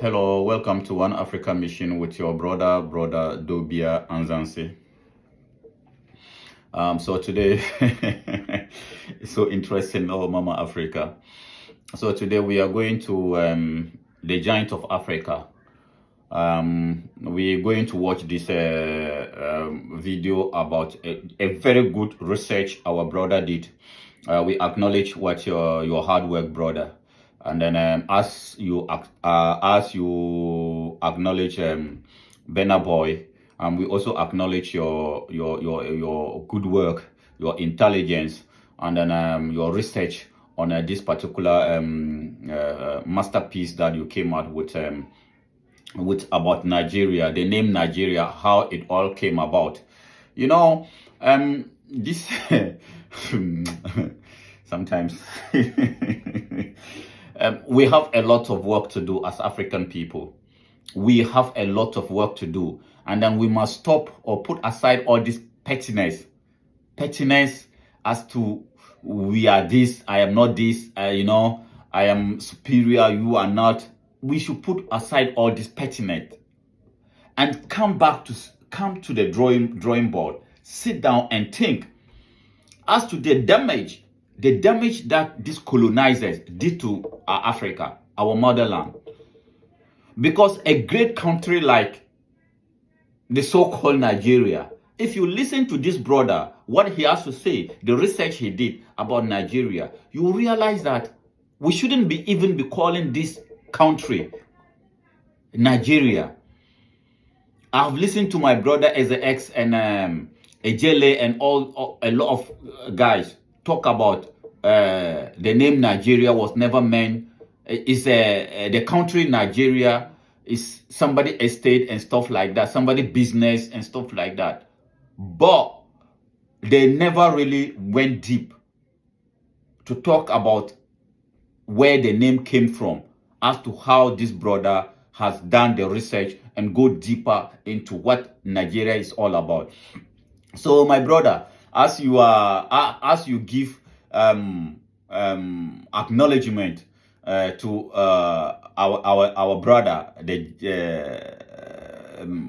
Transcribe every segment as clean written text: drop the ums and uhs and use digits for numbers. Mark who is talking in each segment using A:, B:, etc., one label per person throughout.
A: Hello, welcome to One Africa Mission with your brother Dobia Anzansi. So today, it's so interesting, oh Mama Africa. So today we are going to the giant of Africa. We're going to watch this video about a very good research our brother did. We acknowledge what your hard work, brother. And then as you acknowledge Benna Boy, we also acknowledge your good work, your intelligence, and then your research on this particular masterpiece that you came out with about Nigeria, the name Nigeria, how it all came about. You know, this sometimes we have a lot of work to do as African people. We have a lot of work to do, and then we must stop or put aside all this pettiness as to we are this, I am not this, I am superior, you are not. We should put aside all this pettiness and come to the drawing board, sit down and think as to the damage that these colonizers did to our Africa, our motherland. Because a great country like the so-called Nigeria, if you listen to this brother, what he has to say, the research he did about Nigeria, you will realize that we shouldn't even be calling this country Nigeria. I've listened to my brother as an ex and Ejele and a lot of guys talk about the name Nigeria was never meant. Is the country Nigeria is somebody estate and stuff like that, somebody business and stuff like that. But they never really went deep to talk about where the name came from, as to how this brother has done the research and go deeper into what Nigeria is all about. So my brother, as you give acknowledgement to our brother,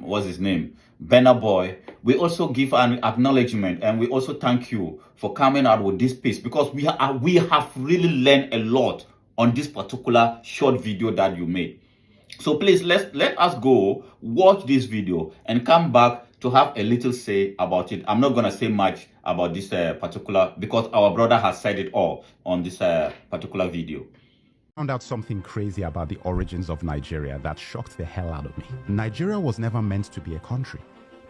A: what's his name, Benna Boy, we also give an acknowledgement, and we also thank you for coming out with this piece, because we have really learned a lot on this particular short video that you made. So please let us go watch this video and come back to have a little say about it. I'm not gonna say much about this particular, because our brother has said it all on this particular video.
B: Found out something crazy about the origins of Nigeria that shocked the hell out of me. Nigeria was never meant to be a country.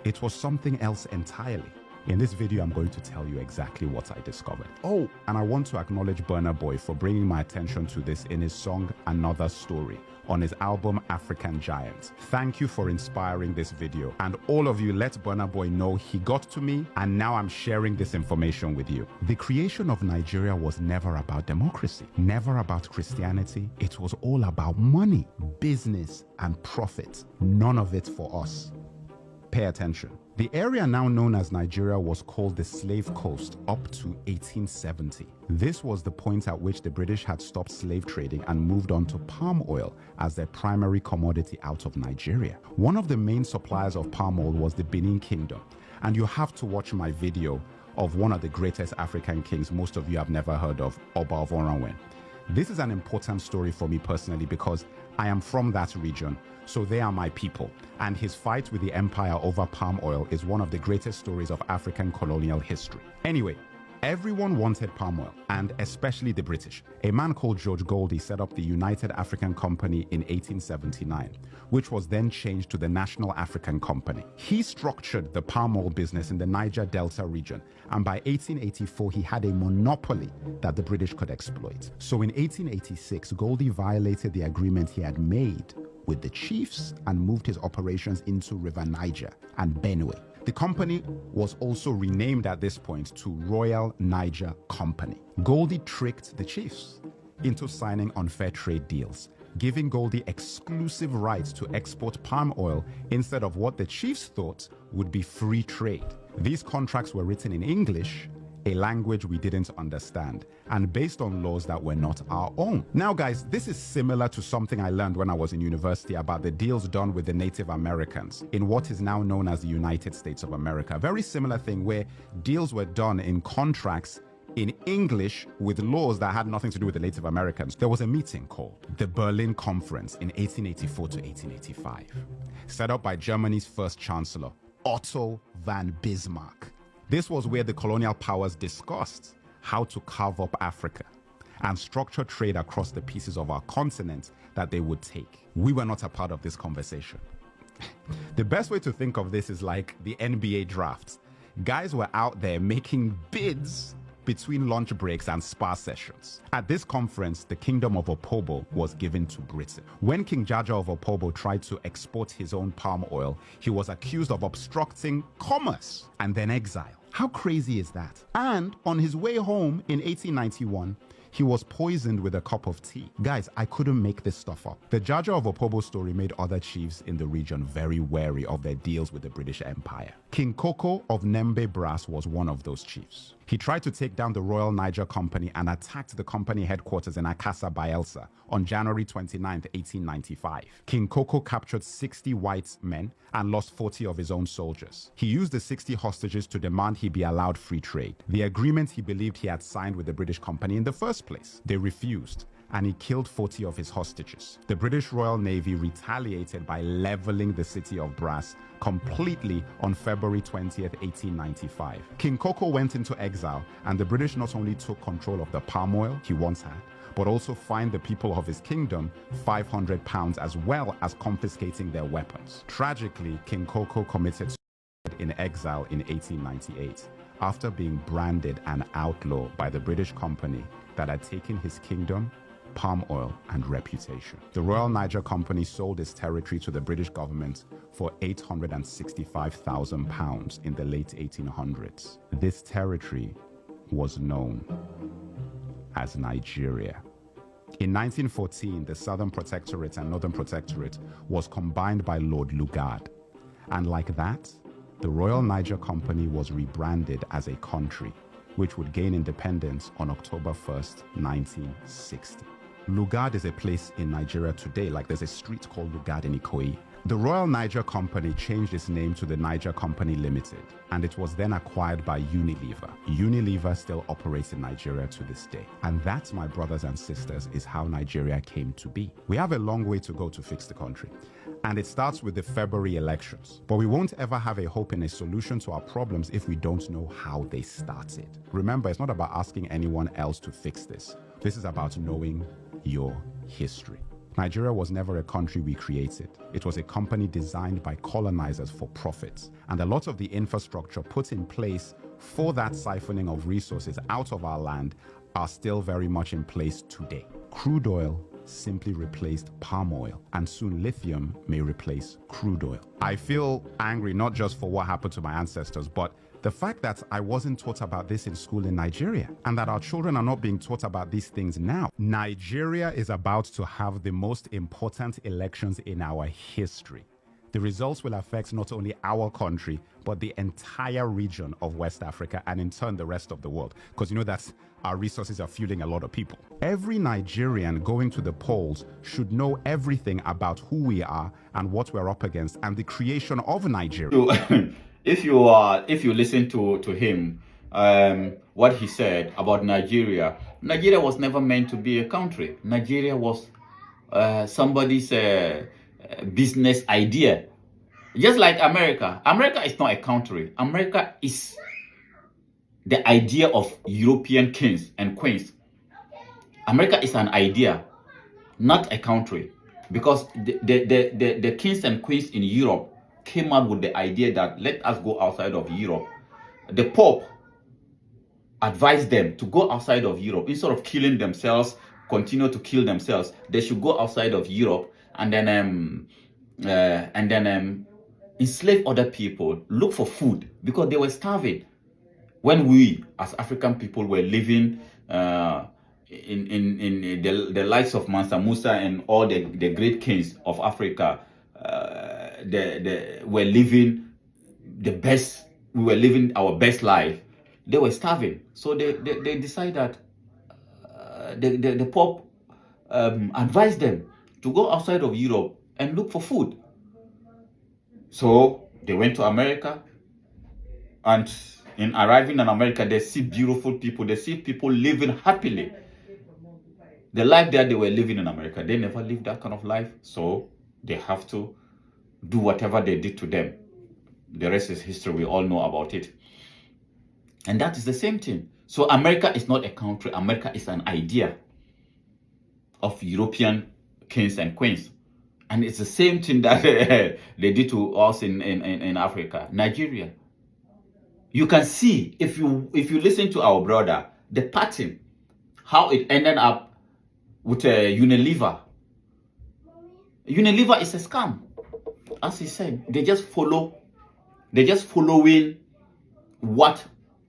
B: It was something else entirely. In this video, I'm going to tell you exactly what I discovered. Oh, and I want to acknowledge Burna Boy for bringing my attention to this in his song Another Story on his album African Giant. Thank you for inspiring this video. And all of you, let Burna Boy know he got to me, and now I'm sharing this information with you. The creation of Nigeria was never about democracy, never about Christianity. It was all about money, business, and profit. None of it for us. Pay attention. The area now known as Nigeria was called the Slave Coast up to 1870. This was the point at which the British had stopped slave trading and moved on to palm oil as their primary commodity out of Nigeria. One of the main suppliers of palm oil was the Benin Kingdom, and you have to watch my video of one of the greatest African kings most of you have never heard of, Oba of Oranwen. This is an important story for me personally because I am from that region, so they are my people. And his fight with the empire over palm oil is one of the greatest stories of African colonial history. Anyway, everyone wanted palm oil, and especially the British. A man called George Goldie set up the United African Company in 1879, which was then changed to the National African Company. He structured the palm oil business in the Niger Delta region, and by 1884 he had a monopoly that the British could exploit. So in 1886, Goldie violated the agreement he had made with the chiefs and moved his operations into River Niger and Benue. The company was also renamed at this point to Royal Niger Company. Goldie tricked the chiefs into signing unfair trade deals, giving Goldie exclusive rights to export palm oil instead of what the chiefs thought would be free trade. These contracts were written in English a language we didn't understand, and based on laws that were not our own. Now, guys, this is similar to something I learned when I was in university about the deals done with the Native Americans in what is now known as the United States of America. A very similar thing where deals were done in contracts in English with laws that had nothing to do with the Native Americans. There was a meeting called the Berlin Conference in 1884 to 1885, set up by Germany's first chancellor, Otto von Bismarck. This was where the colonial powers discussed how to carve up Africa and structure trade across the pieces of our continent that they would take. We were not a part of this conversation. The best way to think of this is like the NBA drafts. Guys were out there making bids between lunch breaks and spa sessions. At this conference, the Kingdom of Opobo was given to Britain. When King Jaja of Opobo tried to export his own palm oil, he was accused of obstructing commerce and then exiled. How crazy is that? And on his way home in 1891, he was poisoned with a cup of tea. Guys, I couldn't make this stuff up. The Jaja of Opobo story made other chiefs in the region very wary of their deals with the British Empire. King Koko of Nembe Brass was one of those chiefs. He tried to take down the Royal Niger Company and attacked the company headquarters in Akassa, Bayelsa on January 29, 1895. King Koko captured 60 white men and lost 40 of his own soldiers. He used the 60 hostages to demand he be allowed free trade, the agreement he believed he had signed with the British company in the first place. They refused, and he killed 40 of his hostages. The British Royal Navy retaliated by leveling the city of Brass completely on February 20th, 1895. King Koko went into exile, and the British not only took control of the palm oil he once had, but also fined the people of his kingdom £500 as well as confiscating their weapons. Tragically, King Koko committed suicide in exile in 1898 after being branded an outlaw by the British company that had taken his kingdom, palm oil, and reputation. The Royal Niger Company sold its territory to the British government for £865,000 in the late 1800s. This territory was known as Nigeria. In 1914, the Southern Protectorate and Northern Protectorate was combined by Lord Lugard. And like that, the Royal Niger Company was rebranded as a country, which would gain independence on October 1st, 1960. Lugard is a place in Nigeria today, like there's a street called Lugard in Ikoyi. The Royal Niger Company changed its name to the Niger Company Limited, and it was then acquired by Unilever. Unilever still operates in Nigeria to this day. And that, my brothers and sisters, is how Nigeria came to be. We have a long way to go to fix the country, and it starts with the February elections. But we won't ever have a hope in a solution to our problems if we don't know how they started. Remember, it's not about asking anyone else to fix this. This is about knowing your history. Nigeria was never a country we created. It was a company designed by colonizers for profits. And a lot of the infrastructure put in place for that siphoning of resources out of our land are still very much in place today. Crude oil simply replaced palm oil, and soon lithium may replace crude oil. I feel angry not just for what happened to my ancestors, but the fact that I wasn't taught about this in school in Nigeria, and that our children are not being taught about these things now. Nigeria is about to have the most important elections in our history. The results will affect not only our country, but the entire region of West Africa, and in turn the rest of the world. Because you know that our resources are fueling a lot of people. Every Nigerian going to the polls should know everything about who we are and what we're up against and the creation of Nigeria.
A: If you listen to him, what he said about Nigeria was never meant to be a country. Nigeria was somebody's business idea. Just like America. America is not a country. America is the idea of European kings and queens. America is an idea, not a country. Because the kings and queens in Europe came out with the idea that let us go outside of Europe. The Pope advised them to go outside of Europe. Instead of killing themselves, continue to kill themselves, they should go outside of Europe and then enslave other people, look for food, because they were starving. When we, as African people, were living in the likes of Mansa Musa and all the great kings of Africa, were living the best. We were living our best life. they were starving. So they decided that the Pope advised them to go outside of Europe and look for food. So they went to America, and in arriving in America, they see beautiful people. They see people living happily. The life that they were living in America, they never lived that kind of life. So they have to do whatever they did to them. The rest is history. We all know about it. And that is the same thing. So America is not a country. America is an idea of European kings and queens. And it's the same thing that they did to us in Africa, Nigeria. You can see, if you listen to our brother, the pattern, how it ended up with Unilever. Unilever is a scam. As he said, they just following what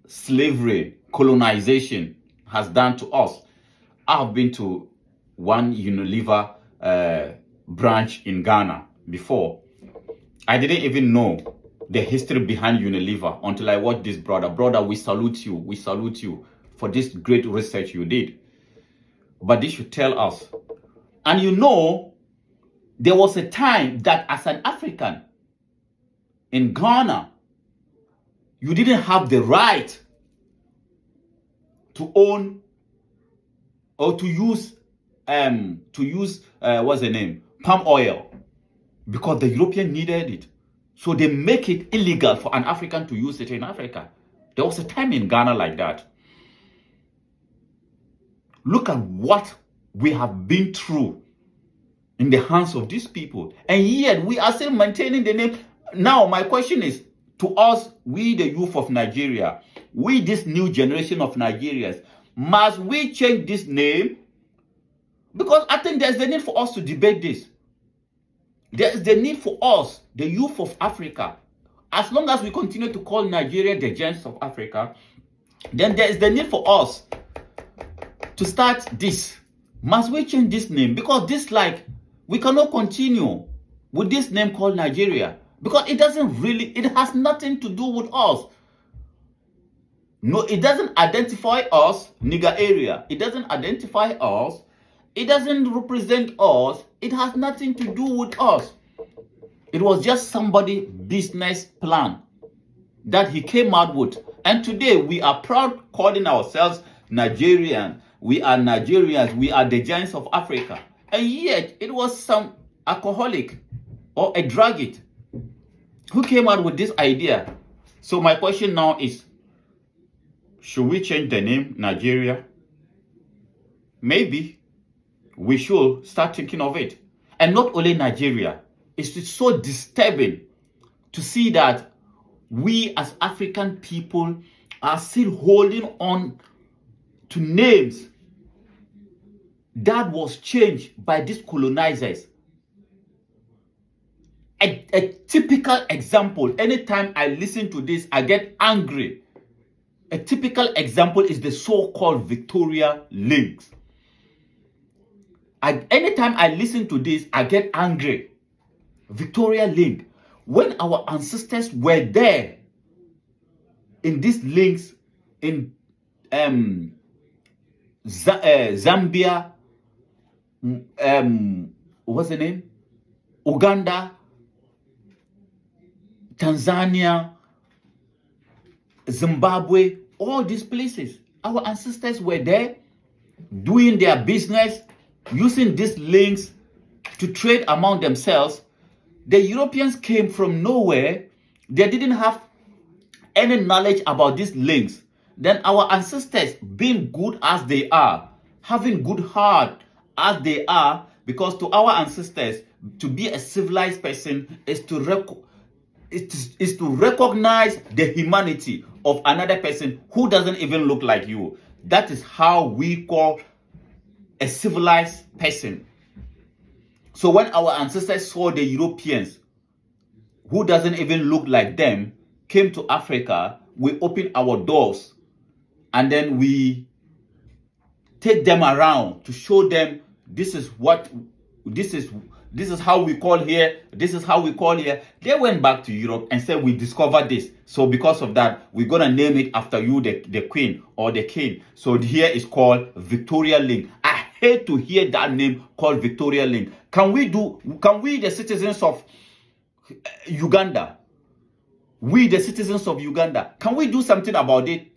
A: slavery, colonization has done to us. I've been to one Unilever branch in Ghana before. I didn't even know the history behind Unilever until I watched this brother. Brother, we salute you. We salute you for this great research you did. But this should tell us. And you know, there was a time that as an African in Ghana, you didn't have the right to own or to use what's the name? Palm oil, because the European needed it. So they make it illegal for an African to use it in Africa. There was a time in Ghana like that. Look at what we have been through in the hands of these people. And yet we are still maintaining the name. Now my question is, to us, we the youth of Nigeria, we this new generation of Nigerians, must we change this name? Because I think there's the need for us to debate this. There is the need for us, the youth of Africa. As long as we continue to call Nigeria the giants of Africa, then there is the need for us to start this. Must we change this name? Because this, like, we cannot continue with this name called Nigeria. Because it has nothing to do with us. No, it doesn't identify us, nigger area. It doesn't identify us. It doesn't represent us. It has nothing to do with us. It was just somebody's business plan that he came out with. And today we are proud calling ourselves Nigerian. We are Nigerians. We are the giants of Africa. And yet it was some alcoholic or a drug addict who came out with this idea. So my question now is, should we change the name Nigeria? Maybe we should start thinking of it. And not only Nigeria. It's so disturbing to see that we as African people are still holding on to names that was changed by these colonizers. A typical example, anytime I listen to this, I get angry. A typical example is the so-called Victoria Links. Anytime I listen to this, I get angry. Victoria Link. When our ancestors were there in these links in Zambia, what's the name? Uganda, Tanzania, Zimbabwe, all these places. Our ancestors were there doing their business, using these links to trade among themselves. The Europeans came from nowhere. They didn't have any knowledge about these links. Then our ancestors, being good as they are, having good heart as they are, because to our ancestors, to be a civilized person is to recognize the humanity of another person who doesn't even look like you. That is how we call a civilized person. So when our ancestors saw the Europeans, who doesn't even look like them, came to Africa, we open our doors and then we take them around to show them this is This is how we call here. This is how we call here. They went back to Europe and said, we discovered this. So because of that, we're going to name it after you, the queen or the king. So here is called Victoria Link. I hate to hear that name called Victoria Link. Can we, the citizens of Uganda, can we do something about it?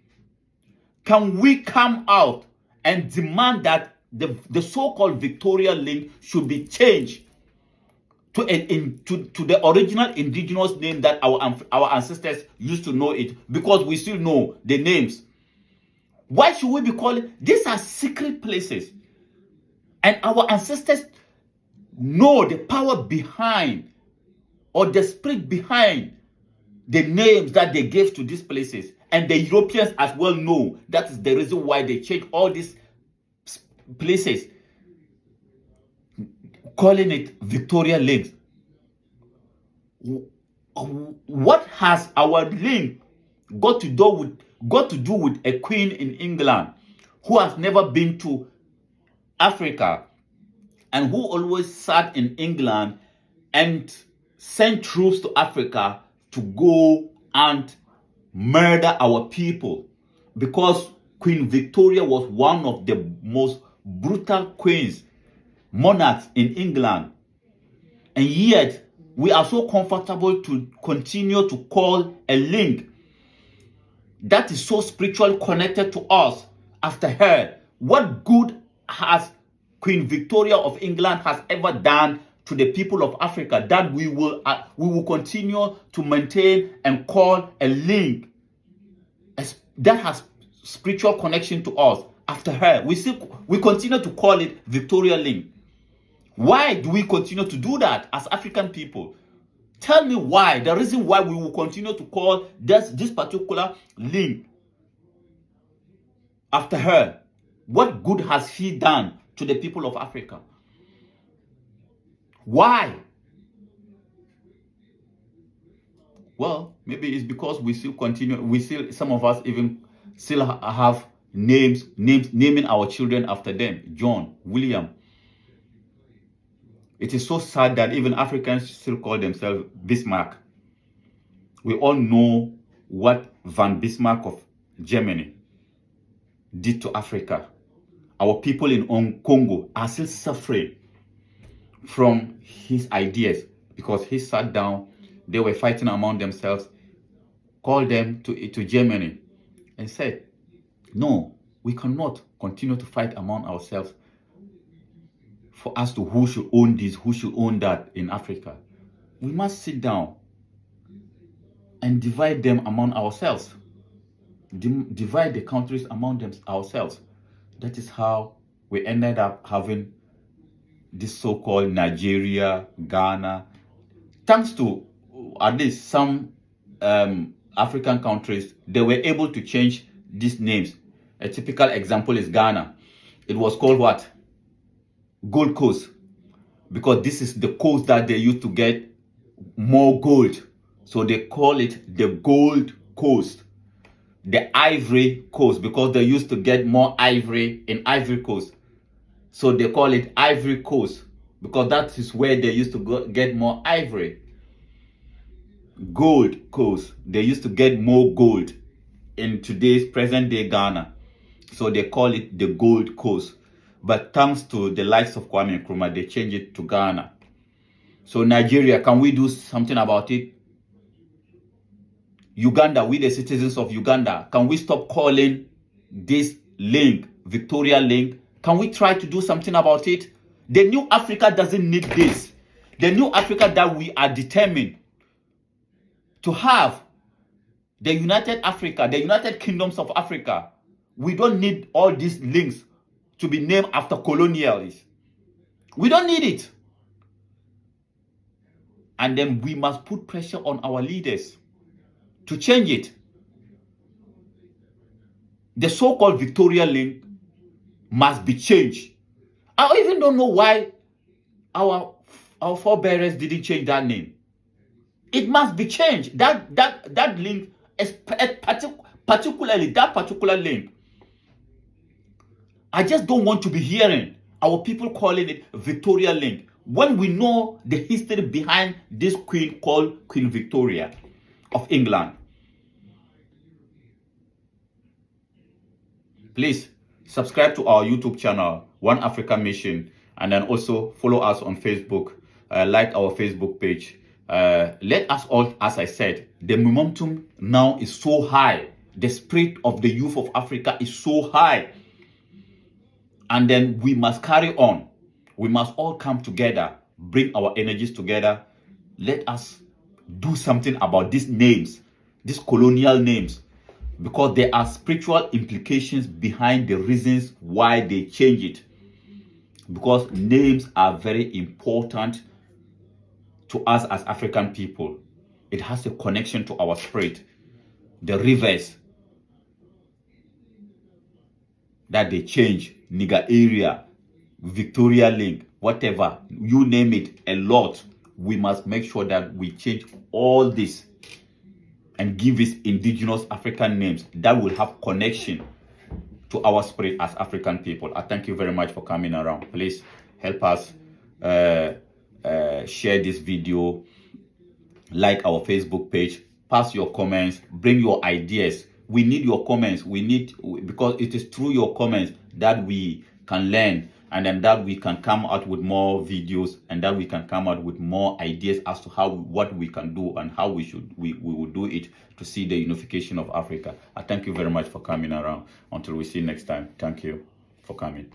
A: Can we come out and demand that the so-called Victoria Link should be changed to the original indigenous name that our ancestors used to know it, because we still know the names? Why should we be calling? These are secret places, and our ancestors know the power behind, or the spirit behind, the names that they gave to these places. And the Europeans as well know that is the reason why they changed all these places, calling it Victoria Links. What has our link got to do with a queen in England who has never been to Africa, and who always sat in England and sent troops to Africa to go and murder our people? Because Queen Victoria was one of the most brutal queens, monarchs in England. And yet, we are so comfortable to continue to call a link that is so spiritually connected to us after her. What good has Queen Victoria of England has ever done to the people of Africa that we will continue to maintain and call a link that has spiritual connection to us after her? We continue to call it Victoria Link. Why do we continue to do that as African people? Tell me why. The reason why we will continue to call this particular link after her. What good has she done to the people of Africa? Why? Well, maybe it's because we still some of us even still have names naming our children after them. John, William. It is so sad that even Africans still call themselves Bismarck. We all know what Von Bismarck of Germany did to Africa. Our people in Congo are still suffering from his ideas because he sat down, they were fighting among themselves, called them to Germany and said, no, we cannot continue to fight among ourselves for us to who should own this, who should own that in Africa. We must sit down and divide them among ourselves. Divide the countries among ourselves. That is how we ended up having this so-called Nigeria, Ghana. Thanks to at least some African countries, they were able to change these names. A typical example is Ghana. It was called what? Gold Coast. Because this is the coast that they used to get more gold. So they call it the Gold Coast. The Ivory Coast, because they used to get more ivory in Ivory Coast. So they call it Ivory Coast, because that is where they used to get more ivory. Gold Coast, they used to get more gold in today's present day Ghana. So they call it the Gold Coast. But thanks to the likes of Kwame Nkrumah, they changed it to Ghana. So Nigeria, can we do something about it? Uganda, we the citizens of Uganda, can we stop calling this link Victoria Link? Can we try to do something about it? The new Africa doesn't need this. The new Africa that we are determined to have, the United Africa, the United Kingdoms of Africa, we don't need all these links to be named after colonialists. We don't need it. And then we must put pressure on our leaders to change it. The so-called Victoria Link must be changed. I even don't know why our forebears didn't change that name. It must be changed. That link is particularly that particular link. I just don't want to be hearing our people calling it Victoria Link. When we know the history behind this queen called Queen Victoria of England. Please subscribe to our YouTube channel, One Africa Mission, and then also follow us on Facebook, like our Facebook page. Let us all, as I said, the momentum now is so high. The spirit of the youth of Africa is so high. And then we must carry on. We must all come together, bring our energies together. Let us do something about these names, these colonial names, because there are spiritual implications behind the reasons why they change it. Because names are very important to us as African people. It has a connection to our spirit. The rivers that they change, Niger area, Victoria Link, whatever, you name it, a lot. We must make sure that we change all this and give us indigenous African names that will have connection to our spirit as African people. I thank you very much for coming around. Please help us share this video, like our Facebook page, pass your comments, bring your ideas. We need your comments. Because it is through your comments that we can learn, and then that we can come out with more videos, and that we can come out with more ideas as to what we can do and how we will do it to see the unification of Africa. I thank you very much for coming around. Until we see you next time. Thank you for coming.